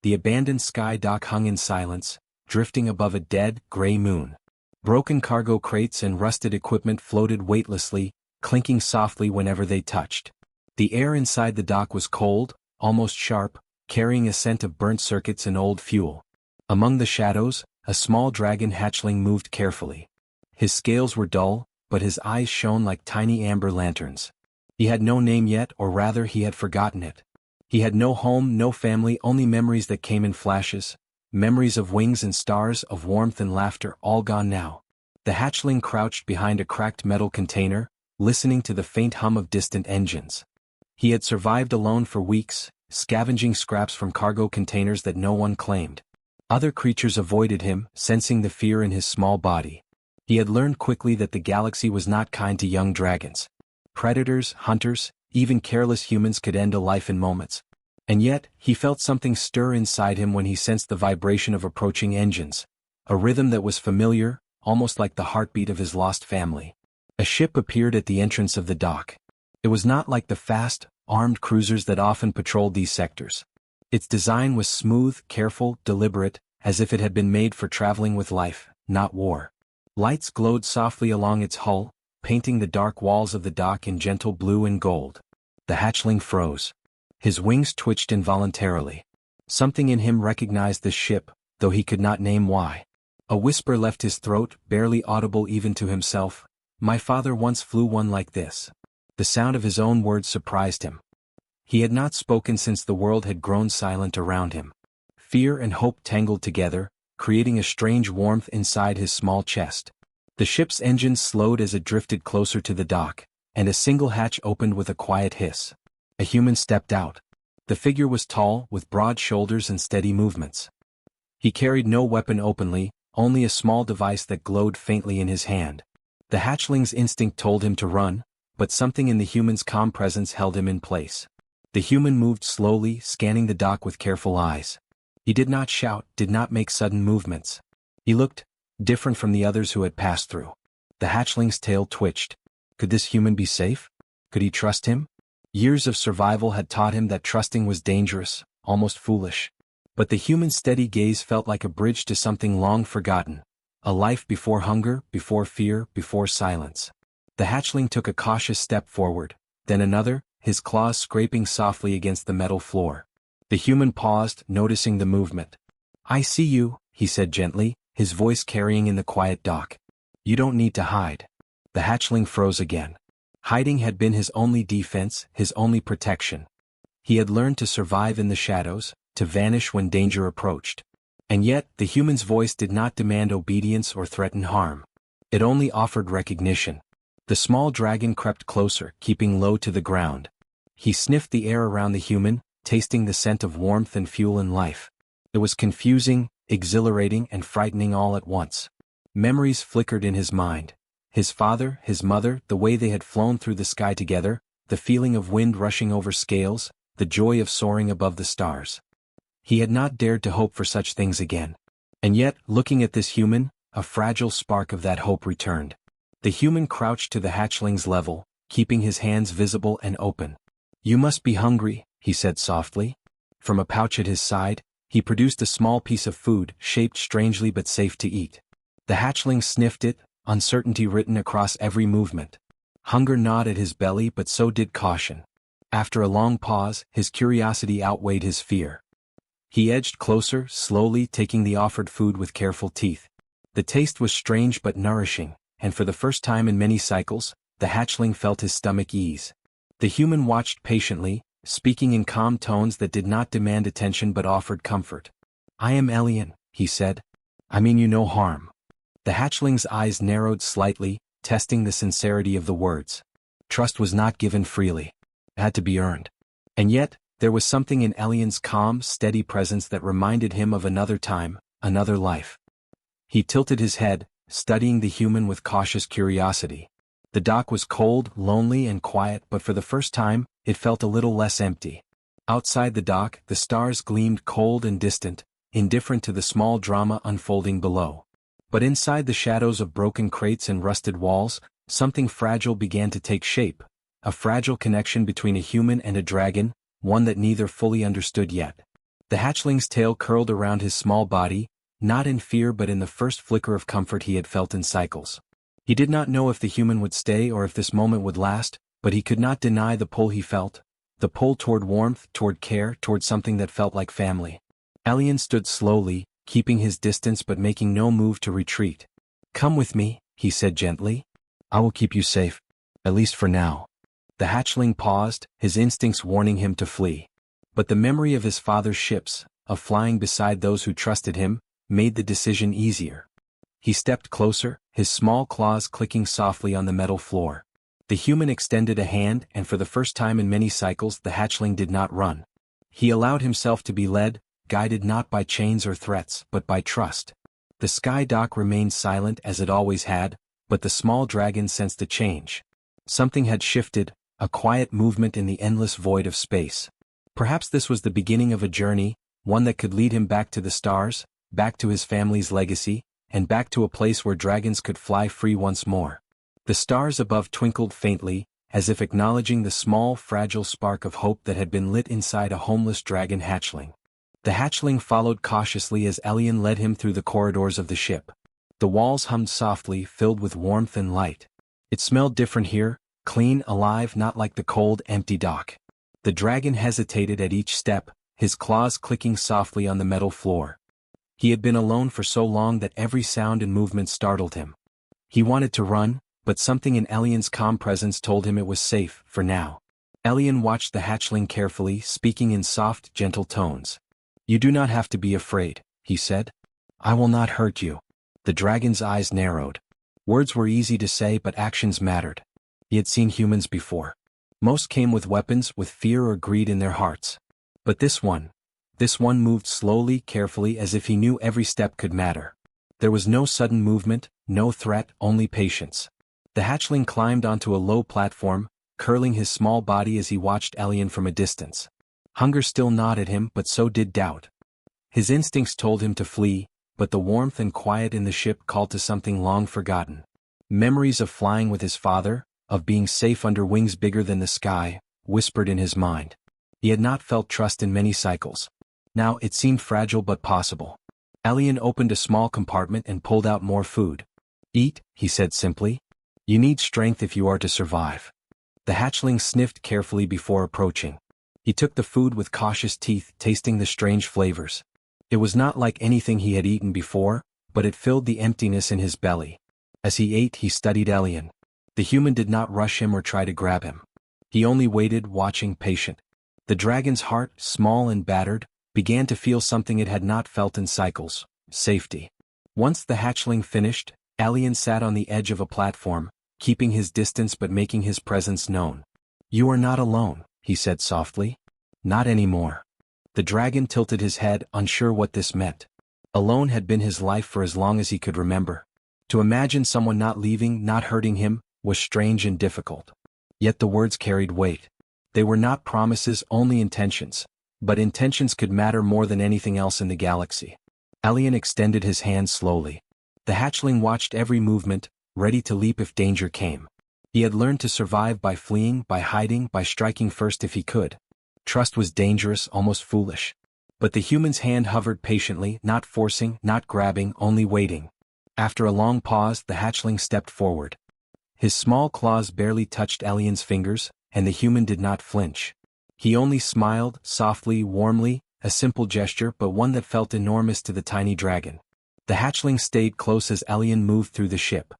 the abandoned sky dock hung in silence, drifting above a dead, gray moon. Broken cargo crates and rusted equipment floated weightlessly, clinking softly whenever they touched. The air inside the dock was cold, almost sharp, carrying a scent of burnt circuits and old fuel. Among the shadows, a small dragon hatchling moved carefully. His scales were dull, but his eyes shone like tiny amber lanterns. He had no name yet, or rather he had forgotten it. He had no home, no family, only memories that came in flashes. Memories of wings and stars, of warmth and laughter, all gone now. The hatchling crouched behind a cracked metal container, listening to the faint hum of distant engines. He had survived alone for weeks, scavenging scraps from cargo containers that no one claimed. Other creatures avoided him, sensing the fear in his small body. He had learned quickly that the galaxy was not kind to young dragons. Predators, hunters, even careless humans could end a life in moments. And yet, he felt something stir inside him when he sensed the vibration of approaching engines. A rhythm that was familiar, almost like the heartbeat of his lost family. A ship appeared at the entrance of the dock. It was not like the fast, armed cruisers that often patrolled these sectors. Its design was smooth, careful, deliberate, as if it had been made for traveling with life, not war. Lights glowed softly along its hull, painting the dark walls of the dock in gentle blue and gold. The hatchling froze. His wings twitched involuntarily. Something in him recognized this ship, though he could not name why. A whisper left his throat, barely audible even to himself. "My father once flew one like this." The sound of his own words surprised him. He had not spoken since the world had grown silent around him. Fear and hope tangled together, creating a strange warmth inside his small chest. The ship's engines slowed as it drifted closer to the dock, and a single hatch opened with a quiet hiss. A human stepped out. The figure was tall, with broad shoulders and steady movements. He carried no weapon openly, only a small device that glowed faintly in his hand. The hatchling's instinct told him to run, but something in the human's calm presence held him in place. The human moved slowly, scanning the dock with careful eyes. He did not shout, did not make sudden movements. He looked different from the others who had passed through. The hatchling's tail twitched. Could this human be safe? Could he trust him? Years of survival had taught him that trusting was dangerous, almost foolish. But the human's steady gaze felt like a bridge to something long forgotten. A life before hunger, before fear, before silence. The hatchling took a cautious step forward, then another, his claws scraping softly against the metal floor. The human paused, noticing the movement. "I see you," he said gently, his voice carrying in the quiet dock. "You don't need to hide." The hatchling froze again. Hiding had been his only defense, his only protection. He had learned to survive in the shadows, to vanish when danger approached. And yet, the human's voice did not demand obedience or threaten harm. It only offered recognition. The small dragon crept closer, keeping low to the ground. He sniffed the air around the human, tasting the scent of warmth and fuel and life. It was confusing, exhilarating, and frightening all at once. Memories flickered in his mind. His father, his mother, the way they had flown through the sky together, the feeling of wind rushing over scales, the joy of soaring above the stars. He had not dared to hope for such things again. And yet, looking at this human, a fragile spark of that hope returned. The human crouched to the hatchling's level, keeping his hands visible and open. "You must be hungry," he said softly. From a pouch at his side, he produced a small piece of food, shaped strangely but safe to eat. The hatchling sniffed it, uncertainty written across every movement. Hunger gnawed at his belly, but so did caution. After a long pause, his curiosity outweighed his fear. He edged closer, slowly taking the offered food with careful teeth. The taste was strange but nourishing, and for the first time in many cycles, the hatchling felt his stomach ease. The human watched patiently, speaking in calm tones that did not demand attention but offered comfort. "I am alien," he said. "I mean you no harm." The hatchling's eyes narrowed slightly, testing the sincerity of the words. Trust was not given freely. It had to be earned. And yet, there was something in Elian's calm, steady presence that reminded him of another time, another life. He tilted his head, studying the human with cautious curiosity. The dock was cold, lonely, and quiet, but for the first time, it felt a little less empty. Outside the dock, the stars gleamed cold and distant, indifferent to the small drama unfolding below. But inside the shadows of broken crates and rusted walls, something fragile began to take shape, a fragile connection between a human and a dragon, one that neither fully understood yet. The hatchling's tail curled around his small body, not in fear but in the first flicker of comfort he had felt in cycles. He did not know if the human would stay or if this moment would last, but he could not deny the pull he felt, the pull toward warmth, toward care, toward something that felt like family. Alien stood slowly, keeping his distance but making no move to retreat. "Come with me," he said gently. "I will keep you safe, at least for now." The hatchling paused, his instincts warning him to flee. But the memory of his father's ships, of flying beside those who trusted him, made the decision easier. He stepped closer, his small claws clicking softly on the metal floor. The human extended a hand, and for the first time in many cycles the hatchling did not run. He allowed himself to be led, guided not by chains or threats, but by trust. The sky dock remained silent as it always had, but the small dragon sensed a change. Something had shifted, a quiet movement in the endless void of space. Perhaps this was the beginning of a journey, one that could lead him back to the stars, back to his family's legacy, and back to a place where dragons could fly free once more. The stars above twinkled faintly, as if acknowledging the small, fragile spark of hope that had been lit inside a homeless dragon hatchling. The hatchling followed cautiously as Elian led him through the corridors of the ship. The walls hummed softly, filled with warmth and light. It smelled different here, clean, alive, not like the cold, empty dock. The dragon hesitated at each step, his claws clicking softly on the metal floor. He had been alone for so long that every sound and movement startled him. He wanted to run, but something in Elian's calm presence told him it was safe, for now. Elian watched the hatchling carefully, speaking in soft, gentle tones. "You do not have to be afraid," he said. "I will not hurt you." The dragon's eyes narrowed. Words were easy to say but actions mattered. He had seen humans before. Most came with weapons, with fear or greed in their hearts. But this one moved slowly, carefully, as if he knew every step could matter. There was no sudden movement, no threat, only patience. The hatchling climbed onto a low platform, curling his small body as he watched Elian from a distance. Hunger still gnawed at him, but so did doubt. His instincts told him to flee, but the warmth and quiet in the ship called to something long forgotten. Memories of flying with his father, of being safe under wings bigger than the sky, whispered in his mind. He had not felt trust in many cycles. Now it seemed fragile but possible. Elian opened a small compartment and pulled out more food. "Eat," he said simply. "You need strength if you are to survive." The hatchling sniffed carefully before approaching. He took the food with cautious teeth, tasting the strange flavors. It was not like anything he had eaten before, but it filled the emptiness in his belly. As he ate, he studied Elian. The human did not rush him or try to grab him. He only waited, watching, patient. The dragon's heart, small and battered, began to feel something it had not felt in cycles: safety. Once the hatchling finished, Elian sat on the edge of a platform, keeping his distance but making his presence known. "You are not alone," he said softly. "Not anymore." The dragon tilted his head, unsure what this meant. Alone had been his life for as long as he could remember. To imagine someone not leaving, not hurting him, was strange and difficult. Yet the words carried weight. They were not promises, only intentions. But intentions could matter more than anything else in the galaxy. Elian extended his hand slowly. The hatchling watched every movement, ready to leap if danger came. He had learned to survive by fleeing, by hiding, by striking first if he could. Trust was dangerous, almost foolish. But the human's hand hovered patiently, not forcing, not grabbing, only waiting. After a long pause, the hatchling stepped forward. His small claws barely touched Elian's fingers, and the human did not flinch. He only smiled, softly, warmly, a simple gesture but one that felt enormous to the tiny dragon. The hatchling stayed close as Elian moved through the ship.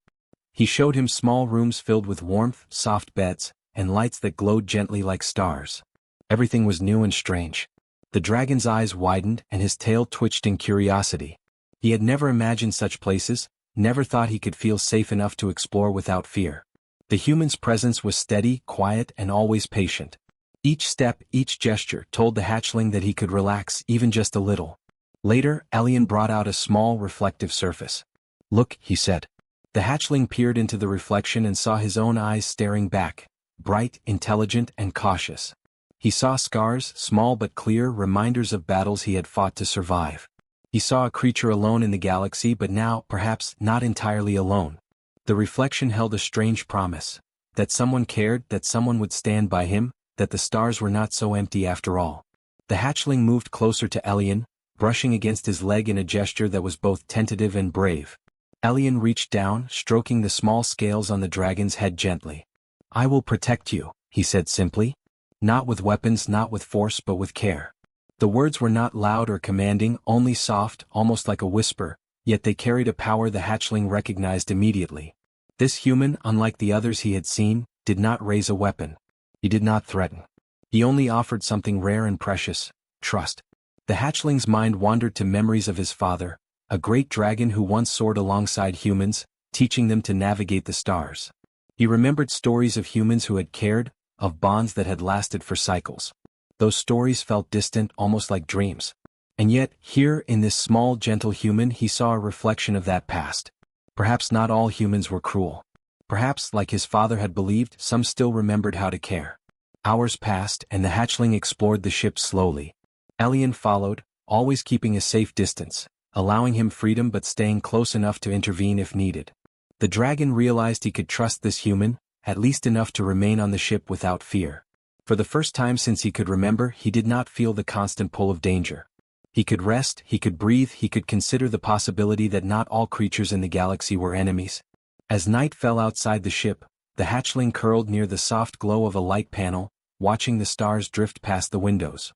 He showed him small rooms filled with warmth, soft beds, and lights that glowed gently like stars. Everything was new and strange. The dragon's eyes widened and his tail twitched in curiosity. He had never imagined such places, never thought he could feel safe enough to explore without fear. The human's presence was steady, quiet, and always patient. Each step, each gesture told the hatchling that he could relax even just a little. Later, Elian brought out a small, reflective surface. "Look," he said. The hatchling peered into the reflection and saw his own eyes staring back, bright, intelligent, and cautious. He saw scars, small but clear, reminders of battles he had fought to survive. He saw a creature alone in the galaxy but now, perhaps, not entirely alone. The reflection held a strange promise. That someone cared, that someone would stand by him, that the stars were not so empty after all. The hatchling moved closer to Elian, brushing against his leg in a gesture that was both tentative and brave. Elian reached down, stroking the small scales on the dragon's head gently. "I will protect you," he said simply. "Not with weapons, not with force, but with care." The words were not loud or commanding, only soft, almost like a whisper, yet they carried a power the hatchling recognized immediately. This human, unlike the others he had seen, did not raise a weapon. He did not threaten. He only offered something rare and precious: trust. The hatchling's mind wandered to memories of his father, a great dragon who once soared alongside humans, teaching them to navigate the stars. He remembered stories of humans who had cared, of bonds that had lasted for cycles. Those stories felt distant, almost like dreams. And yet, here in this small, gentle human, he saw a reflection of that past. Perhaps not all humans were cruel. Perhaps, like his father had believed, some still remembered how to care. Hours passed, and the hatchling explored the ship slowly. Elian followed, always keeping a safe distance, allowing him freedom but staying close enough to intervene if needed. The dragon realized he could trust this human, at least enough to remain on the ship without fear. For the first time since he could remember, he did not feel the constant pull of danger. He could rest, he could breathe, he could consider the possibility that not all creatures in the galaxy were enemies. As night fell outside the ship, the hatchling curled near the soft glow of a light panel, watching the stars drift past the windows.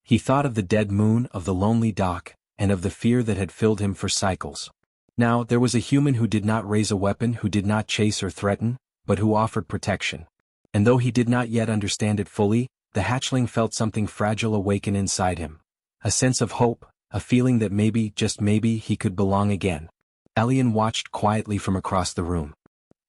He thought of the dead moon, of the lonely dock, and of the fear that had filled him for cycles. Now there was a human who did not raise a weapon, who did not chase or threaten, but who offered protection. And though he did not yet understand it fully, the hatchling felt something fragile awaken inside him. A sense of hope, a feeling that maybe, just maybe, he could belong again. Elian watched quietly from across the room.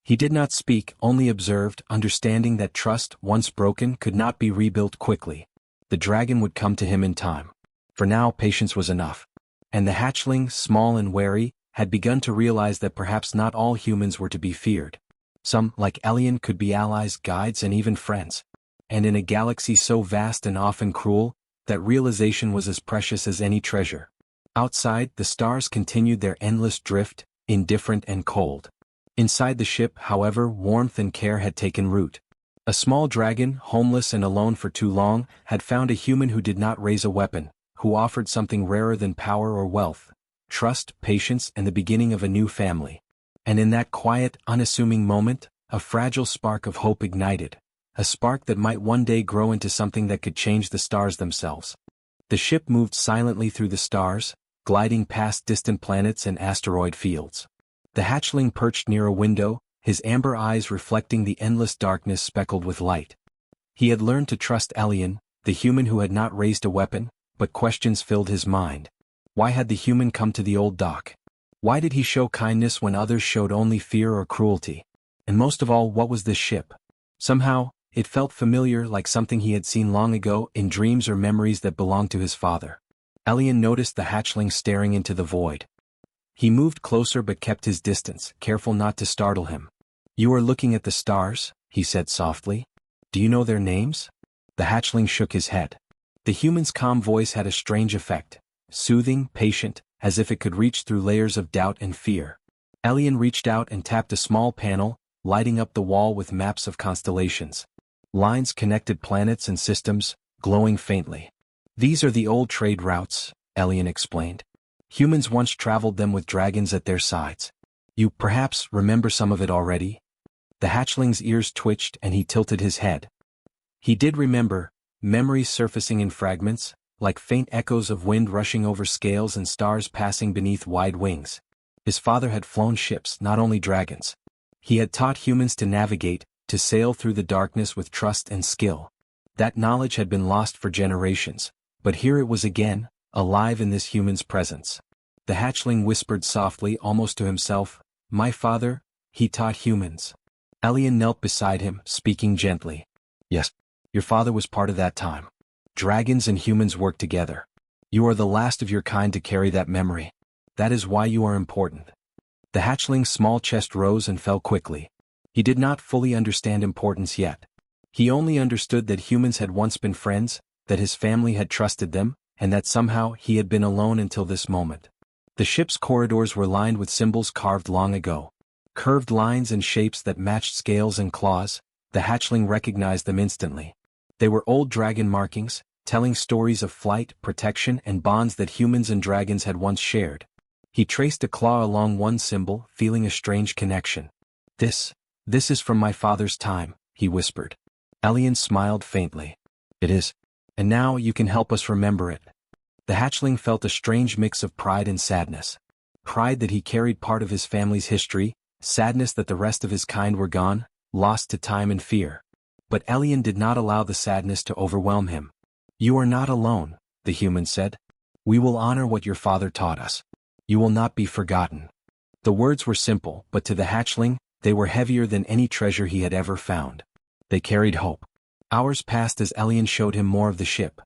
He did not speak, only observed, understanding that trust, once broken, could not be rebuilt quickly. The dragon would come to him in time. For now, patience was enough. And the hatchling, small and wary, had begun to realize that perhaps not all humans were to be feared. Some, like Elian, could be allies, guides, and even friends. And in a galaxy so vast and often cruel, that realization was as precious as any treasure. Outside, the stars continued their endless drift, indifferent and cold. Inside the ship, however, warmth and care had taken root. A small dragon, homeless and alone for too long, had found a human who did not raise a weapon, who offered something rarer than power or wealth: trust, patience, and the beginning of a new family. And in that quiet, unassuming moment, a fragile spark of hope ignited, a spark that might one day grow into something that could change the stars themselves. The ship moved silently through the stars, gliding past distant planets and asteroid fields. The hatchling perched near a window, his amber eyes reflecting the endless darkness speckled with light. He had learned to trust Elian, the human who had not raised a weapon, but questions filled his mind. Why had the human come to the old dock? Why did he show kindness when others showed only fear or cruelty? And most of all, what was this ship? Somehow, it felt familiar, like something he had seen long ago, in dreams or memories that belonged to his father. Elian noticed the hatchling staring into the void. He moved closer but kept his distance, careful not to startle him. "You are looking at the stars," he said softly. "Do you know their names?" The hatchling shook his head. The human's calm voice had a strange effect, soothing, patient, as if it could reach through layers of doubt and fear. Elian reached out and tapped a small panel, lighting up the wall with maps of constellations. Lines connected planets and systems, glowing faintly. "These are the old trade routes," Elian explained. "Humans once traveled them with dragons at their sides. You, perhaps, remember some of it already?" The hatchling's ears twitched and he tilted his head. He did remember, memories surfacing in fragments, like faint echoes of wind rushing over scales and stars passing beneath wide wings. His father had flown ships, not only dragons. He had taught humans to navigate, to sail through the darkness with trust and skill. That knowledge had been lost for generations, but here it was again, alive in this human's presence. The hatchling whispered softly, almost to himself, "My father, he taught humans." Elian knelt beside him, speaking gently. "Yes, your father was part of that time. Dragons and humans work together. You are the last of your kind to carry that memory. That is why you are important." The hatchling's small chest rose and fell quickly. He did not fully understand importance yet. He only understood that humans had once been friends, that his family had trusted them, and that somehow he had been alone until this moment. The ship's corridors were lined with symbols carved long ago. Curved lines and shapes that matched scales and claws. The hatchling recognized them instantly. They were old dragon markings, telling stories of flight, protection, and bonds that humans and dragons had once shared. He traced a claw along one symbol, feeling a strange connection. This is from my father's time," he whispered. Elian smiled faintly. "It is. And now you can help us remember it." The hatchling felt a strange mix of pride and sadness. Pride that he carried part of his family's history, sadness that the rest of his kind were gone, lost to time and fear. But Elian did not allow the sadness to overwhelm him. "You are not alone," the human said. "We will honor what your father taught us. You will not be forgotten." The words were simple, but to the hatchling, they were heavier than any treasure he had ever found. They carried hope. Hours passed as Elian showed him more of the ship.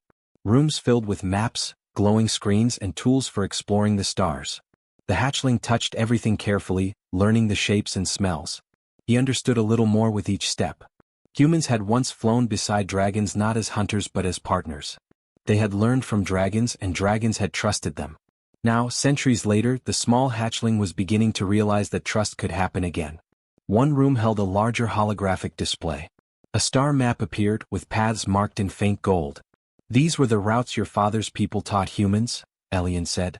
Rooms filled with maps, glowing screens, and tools for exploring the stars. The hatchling touched everything carefully, learning the shapes and smells. He understood a little more with each step. Humans had once flown beside dragons not as hunters but as partners. They had learned from dragons and dragons had trusted them. Now, centuries later, the small hatchling was beginning to realize that trust could happen again. One room held a larger holographic display. A star map appeared, with paths marked in faint gold. "These were the routes your father's people taught humans," Elian said.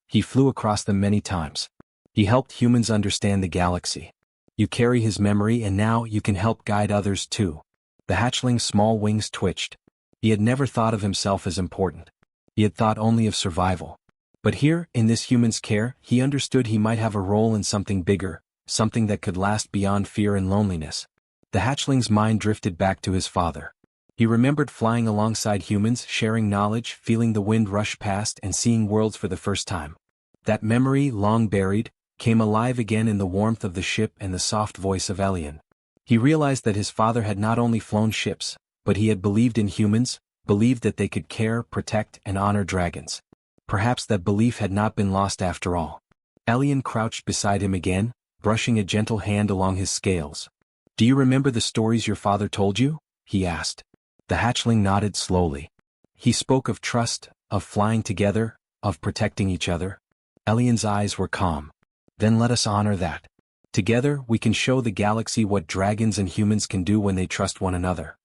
"He flew across them many times. He helped humans understand the galaxy. You carry his memory and now you can help guide others too." The hatchling's small wings twitched. He had never thought of himself as important. He had thought only of survival. But here, in this human's care, he understood he might have a role in something bigger, something that could last beyond fear and loneliness. The hatchling's mind drifted back to his father. He remembered flying alongside humans, sharing knowledge, feeling the wind rush past, and seeing worlds for the first time. That memory, long buried, came alive again in the warmth of the ship and the soft voice of Elian. He realized that his father had not only flown ships, but he had believed in humans, believed that they could care, protect, and honor dragons. Perhaps that belief had not been lost after all. Elian crouched beside him again, brushing a gentle hand along his scales. "Do you remember the stories your father told you?" he asked. The hatchling nodded slowly. He spoke of trust, of flying together, of protecting each other. Elian's eyes were calm. "Then let us honor that. Together we can show the galaxy what dragons and humans can do when they trust one another."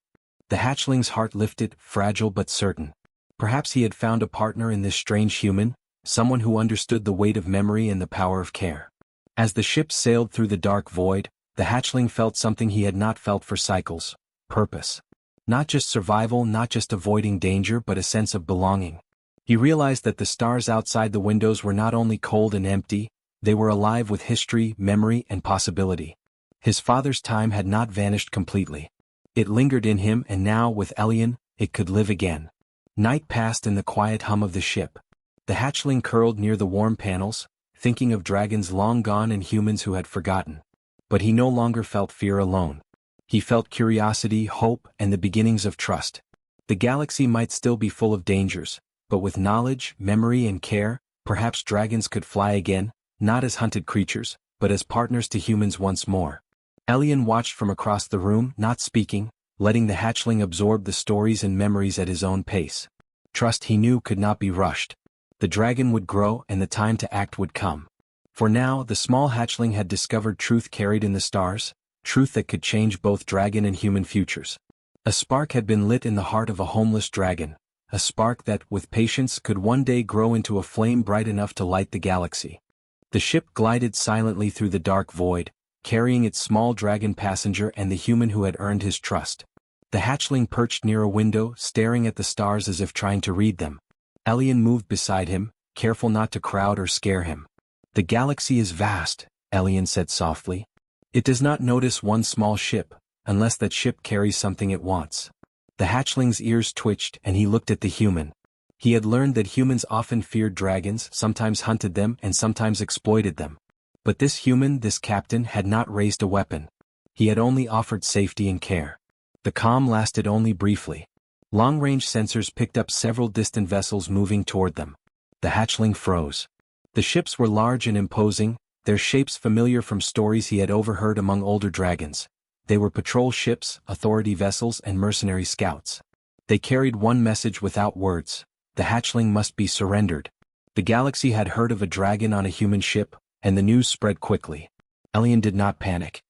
The hatchling's heart lifted, fragile but certain. Perhaps he had found a partner in this strange human, someone who understood the weight of memory and the power of care. As the ship sailed through the dark void, the hatchling felt something he had not felt for cycles: purpose. Not just survival, not just avoiding danger, but a sense of belonging. He realized that the stars outside the windows were not only cold and empty, they were alive with history, memory, and possibility. His father's time had not vanished completely. It lingered in him, and now, with Elian, it could live again. Night passed in the quiet hum of the ship. The hatchling curled near the warm panels, thinking of dragons long gone and humans who had forgotten. But he no longer felt fear alone. He felt curiosity, hope, and the beginnings of trust. The galaxy might still be full of dangers, but with knowledge, memory, and care, perhaps dragons could fly again, not as hunted creatures, but as partners to humans once more. Elian watched from across the room, not speaking, letting the hatchling absorb the stories and memories at his own pace. Trust, he knew, could not be rushed. The dragon would grow and the time to act would come. For now, the small hatchling had discovered truth carried in the stars, truth that could change both dragon and human futures. A spark had been lit in the heart of a homeless dragon, a spark that, with patience, could one day grow into a flame bright enough to light the galaxy. The ship glided silently through the dark void, carrying its small dragon passenger and the human who had earned his trust. The hatchling perched near a window, staring at the stars as if trying to read them. Elian moved beside him, careful not to crowd or scare him. "The galaxy is vast," Elian said softly. "It does not notice one small ship, unless that ship carries something it wants." The hatchling's ears twitched and he looked at the human. He had learned that humans often feared dragons, sometimes hunted them and sometimes exploited them. But this human, this captain, had not raised a weapon. He had only offered safety and care. The calm lasted only briefly. Long-range sensors picked up several distant vessels moving toward them. The hatchling froze. The ships were large and imposing, their shapes familiar from stories he had overheard among older dragons. They were patrol ships, authority vessels, and mercenary scouts. They carried one message without words: the hatchling must be surrendered. The galaxy had heard of a dragon on a human ship, and the news spread quickly. Elian did not panic.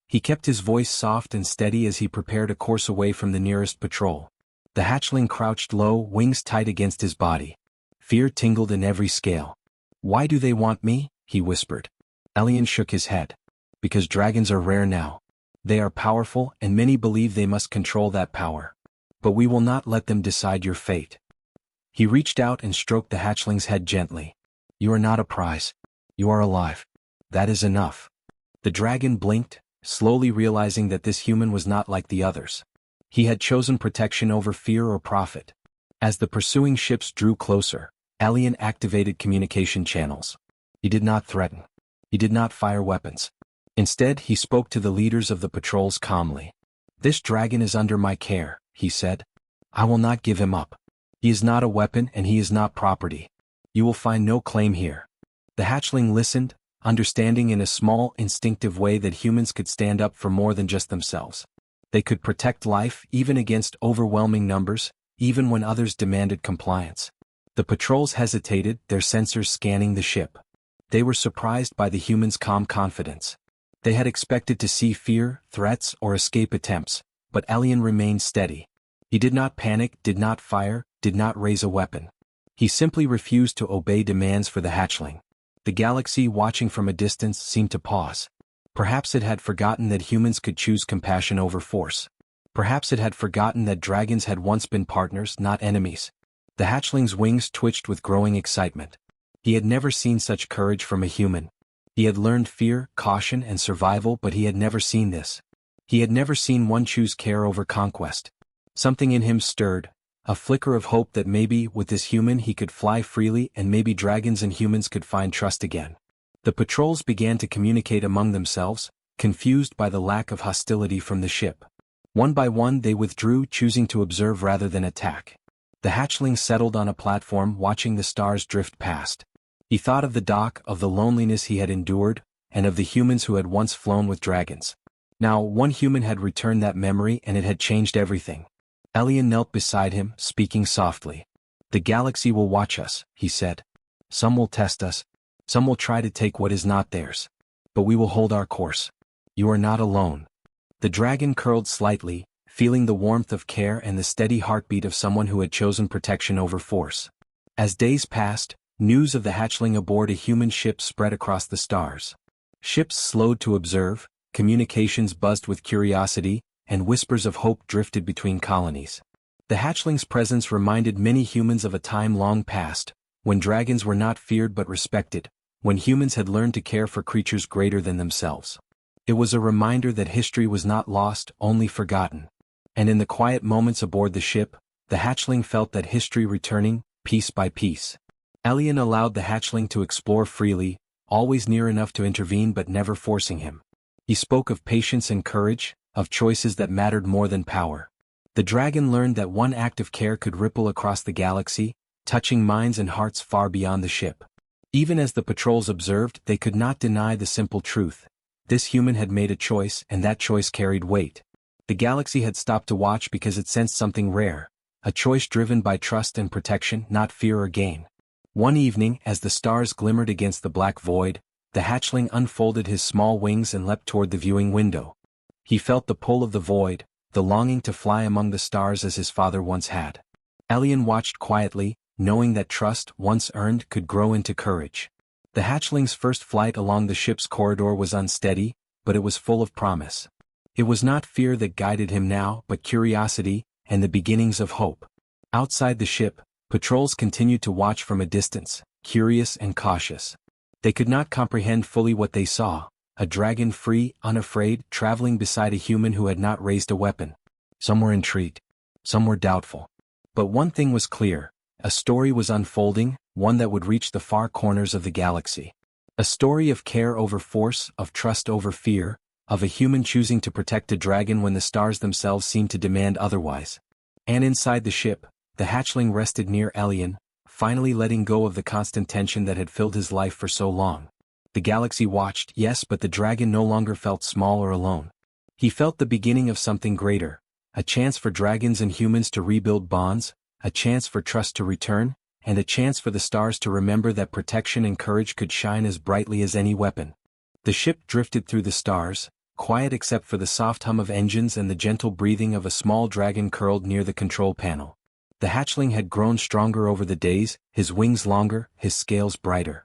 He kept his voice soft and steady as he prepared a course away from the nearest patrol. The The hatchling crouched low, wings tight against his body. Fear tingled in every scale. "Why do they want me?" he whispered. Elian shook his head. "Because dragons are rare now. They are powerful, and many believe they must control that power. But we will not let them decide your fate." He reached out and stroked the hatchling's head gently. "You are not a prize. You are alive. That is enough." The dragon blinked, slowly realizing that this human was not like the others. He had chosen protection over fear or profit. As the pursuing ships drew closer, Elian activated communication channels. He did not threaten. He did not fire weapons. Instead, he spoke to the leaders of the patrols calmly. "This dragon is under my care," he said. "I will not give him up. He is not a weapon and he is not property. You will find no claim here." The hatchling listened, understanding in a small, instinctive way that humans could stand up for more than just themselves. They could protect life even against overwhelming numbers, even when others demanded compliance. The patrols hesitated, their sensors scanning the ship. They were surprised by the humans' calm confidence. They had expected to see fear, threats, or escape attempts, but Elian remained steady. He did not panic, did not fire, did not raise a weapon. He simply refused to obey demands for the hatchling. The galaxy, watching from a distance, seemed to pause. Perhaps it had forgotten that humans could choose compassion over force. Perhaps it had forgotten that dragons had once been partners, not enemies. The hatchling's wings twitched with growing excitement. He had never seen such courage from a human. He had learned fear, caution, and survival, but he had never seen this. He had never seen one choose care over conquest. Something in him stirred, a flicker of hope that maybe, with this human, he could fly freely and maybe dragons and humans could find trust again. The patrols began to communicate among themselves, confused by the lack of hostility from the ship. One by one they withdrew, choosing to observe rather than attack. The hatchling settled on a platform, watching the stars drift past. He thought of the dock, of the loneliness he had endured, and of the humans who had once flown with dragons. Now, one human had returned that memory and it had changed everything. Elian knelt beside him, speaking softly. "The galaxy will watch us," he said. "Some will test us. Some will try to take what is not theirs. But we will hold our course. You are not alone." The dragon curled slightly, feeling the warmth of care and the steady heartbeat of someone who had chosen protection over force. As days passed, news of the hatchling aboard a human ship spread across the stars. Ships slowed to observe, communications buzzed with curiosity, and whispers of hope drifted between colonies. The hatchling's presence reminded many humans of a time long past, when dragons were not feared but respected, when humans had learned to care for creatures greater than themselves. It was a reminder that history was not lost, only forgotten. And in the quiet moments aboard the ship, the hatchling felt that history returning, piece by piece. Elian allowed the hatchling to explore freely, always near enough to intervene but never forcing him. He spoke of patience and courage, of choices that mattered more than power. The dragon learned that one act of care could ripple across the galaxy, touching minds and hearts far beyond the ship. Even as the patrols observed, they could not deny the simple truth. This human had made a choice, and that choice carried weight. The galaxy had stopped to watch because it sensed something rare, a choice driven by trust and protection, not fear or gain. One evening, as the stars glimmered against the black void, the hatchling unfolded his small wings and leapt toward the viewing window. He felt the pull of the void, the longing to fly among the stars as his father once had. Elian watched quietly, knowing that trust, once earned, could grow into courage. The hatchling's first flight along the ship's corridor was unsteady, but it was full of promise. It was not fear that guided him now, but curiosity, and the beginnings of hope. Outside the ship, patrols continued to watch from a distance, curious and cautious. They could not comprehend fully what they saw, a dragon free, unafraid, traveling beside a human who had not raised a weapon. Some were intrigued. Some were doubtful. But one thing was clear, a story was unfolding, one that would reach the far corners of the galaxy. A story of care over force, of trust over fear, of a human choosing to protect a dragon when the stars themselves seemed to demand otherwise. And inside the ship, the hatchling rested near Elian, finally letting go of the constant tension that had filled his life for so long. The galaxy watched, yes, but the dragon no longer felt small or alone. He felt the beginning of something greater, a chance for dragons and humans to rebuild bonds, a chance for trust to return, and a chance for the stars to remember that protection and courage could shine as brightly as any weapon. The ship drifted through the stars, quiet except for the soft hum of engines and the gentle breathing of a small dragon curled near the control panel. The hatchling had grown stronger over the days, his wings longer, his scales brighter.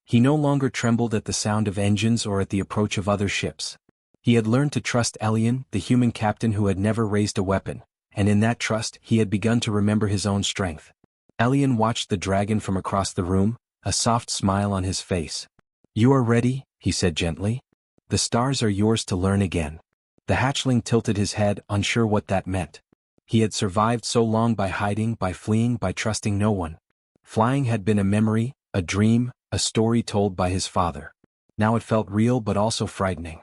He no longer trembled at the sound of engines or at the approach of other ships. He had learned to trust Elian, the human captain who had never raised a weapon, and in that trust he had begun to remember his own strength. Elian watched the dragon from across the room, a soft smile on his face. "You are ready," he said gently. "The stars are yours to learn again." The hatchling tilted his head, unsure what that meant. He had survived so long by hiding, by fleeing, by trusting no one. Flying had been a memory, a dream, a story told by his father. Now it felt real but also frightening.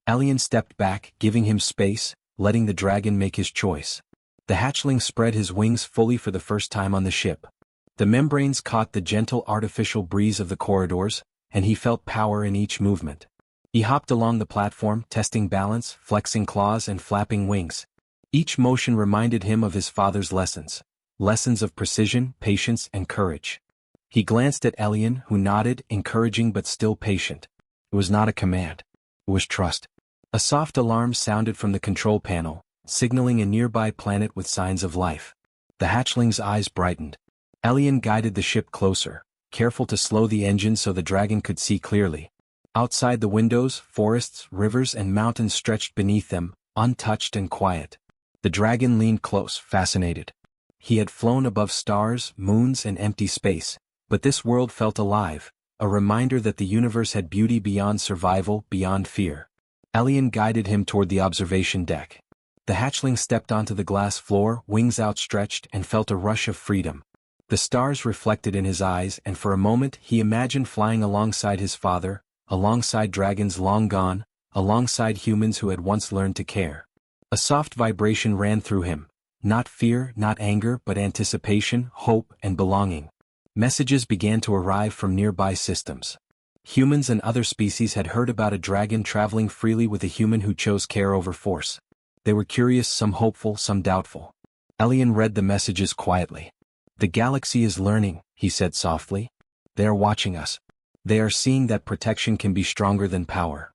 Elian stepped back, giving him space, letting the dragon make his choice. The hatchling spread his wings fully for the first time on the ship. The membranes caught the gentle artificial breeze of the corridors, and he felt power in each movement. He hopped along the platform, testing balance, flexing claws and flapping wings. Each motion reminded him of his father's lessons of precision, patience, and courage. He glanced at Elian, who nodded, encouraging but still patient. It was not a command. It was trust. A soft alarm sounded from the control panel, signaling a nearby planet with signs of life. The hatchling's eyes brightened. Elian guided the ship closer, careful to slow the engine so the dragon could see clearly. Outside the windows, forests, rivers, and mountains stretched beneath them, untouched and quiet. The dragon leaned close, fascinated. He had flown above stars, moons, and empty space, but this world felt alive, a reminder that the universe had beauty beyond survival, beyond fear. Elian guided him toward the observation deck. The hatchling stepped onto the glass floor, wings outstretched, and felt a rush of freedom. The stars reflected in his eyes, and for a moment he imagined flying alongside his father, alongside dragons long gone, alongside humans who had once learned to care. A soft vibration ran through him, not fear, not anger, but anticipation, hope, and belonging. Messages began to arrive from nearby systems. Humans and other species had heard about a dragon traveling freely with a human who chose care over force. They were curious, some hopeful, some doubtful. Elian read the messages quietly. "The galaxy is learning," he said softly. "They are watching us. They are seeing that protection can be stronger than power."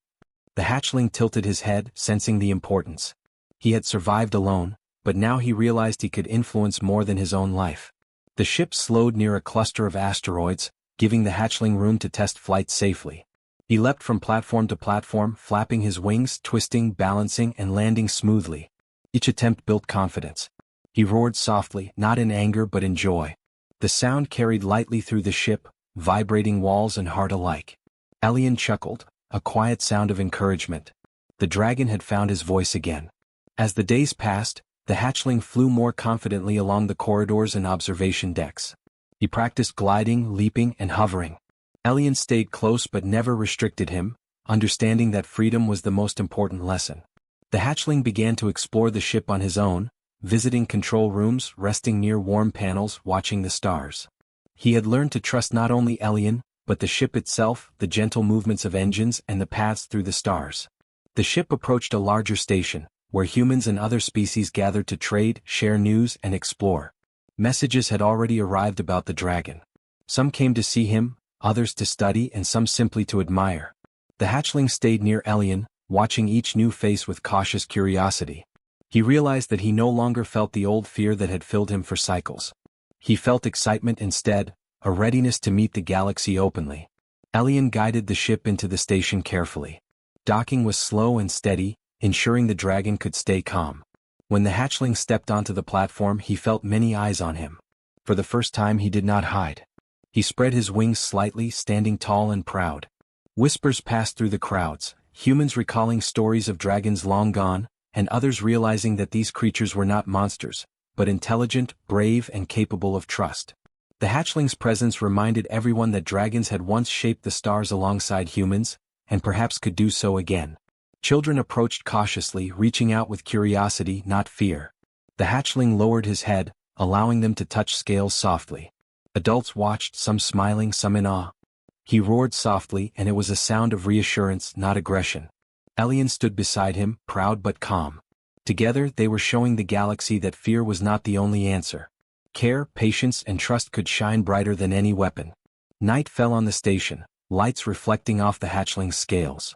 The hatchling tilted his head, sensing the importance. He had survived alone, but now he realized he could influence more than his own life. The ship slowed near a cluster of asteroids, giving the hatchling room to test flight safely. He leapt from platform to platform, flapping his wings, twisting, balancing, and landing smoothly. Each attempt built confidence. He roared softly, not in anger but in joy. The sound carried lightly through the ship, vibrating walls and heart alike. Elian chuckled, a quiet sound of encouragement. The dragon had found his voice again. As the days passed, the hatchling flew more confidently along the corridors and observation decks. He practiced gliding, leaping, and hovering. Elian stayed close but never restricted him, understanding that freedom was the most important lesson. The hatchling began to explore the ship on his own, visiting control rooms, resting near warm panels, watching the stars. He had learned to trust not only Elian, but the ship itself, the gentle movements of engines, and the paths through the stars. The ship approached a larger station, where humans and other species gathered to trade, share news, and explore. Messages had already arrived about the dragon. Some came to see him, others to study, and some simply to admire. The hatchling stayed near Elian, watching each new face with cautious curiosity. He realized that he no longer felt the old fear that had filled him for cycles. He felt excitement instead, a readiness to meet the galaxy openly. Elian guided the ship into the station carefully. Docking was slow and steady, ensuring the dragon could stay calm. When the hatchling stepped onto the platform, he felt many eyes on him. For the first time he did not hide. He spread his wings slightly, standing tall and proud. Whispers passed through the crowds, humans recalling stories of dragons long gone, and others realizing that these creatures were not monsters, but intelligent, brave, and capable of trust. The hatchling's presence reminded everyone that dragons had once shaped the stars alongside humans, and perhaps could do so again. Children approached cautiously, reaching out with curiosity, not fear. The hatchling lowered his head, allowing them to touch scales softly. Adults watched, some smiling, some in awe. He roared softly, and it was a sound of reassurance, not aggression. Elian stood beside him, proud but calm. Together they were showing the galaxy that fear was not the only answer. Care, patience, and trust could shine brighter than any weapon. Night fell on the station, lights reflecting off the hatchling's scales.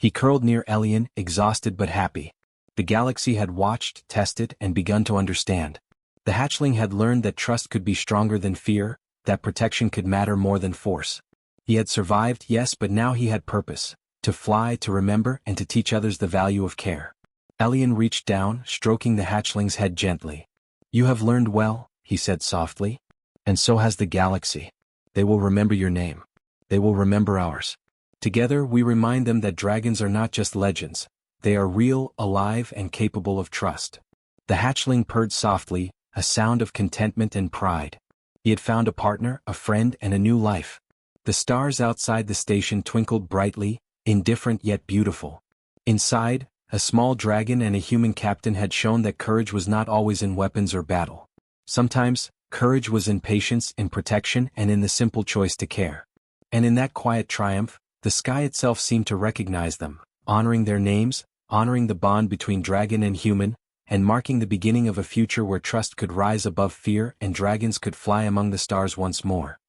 He curled near Elian, exhausted but happy. The galaxy had watched, tested, and begun to understand. The hatchling had learned that trust could be stronger than fear, that protection could matter more than force. He had survived, yes, but now he had purpose. To fly, to remember, and to teach others the value of care. Elian reached down, stroking the hatchling's head gently. "You have learned well," he said softly. "And so has the galaxy. They will remember your name. They will remember ours. Together we remind them that dragons are not just legends. They are real, alive, and capable of trust." The hatchling purred softly, a sound of contentment and pride. He had found a partner, a friend, and a new life. The stars outside the station twinkled brightly, indifferent yet beautiful. Inside, a small dragon and a human captain had shown that courage was not always in weapons or battle. Sometimes, courage was in patience, in protection, and in the simple choice to care. And in that quiet triumph, the sky itself seemed to recognize them, honoring their names, honoring the bond between dragon and human, and marking the beginning of a future where trust could rise above fear and dragons could fly among the stars once more.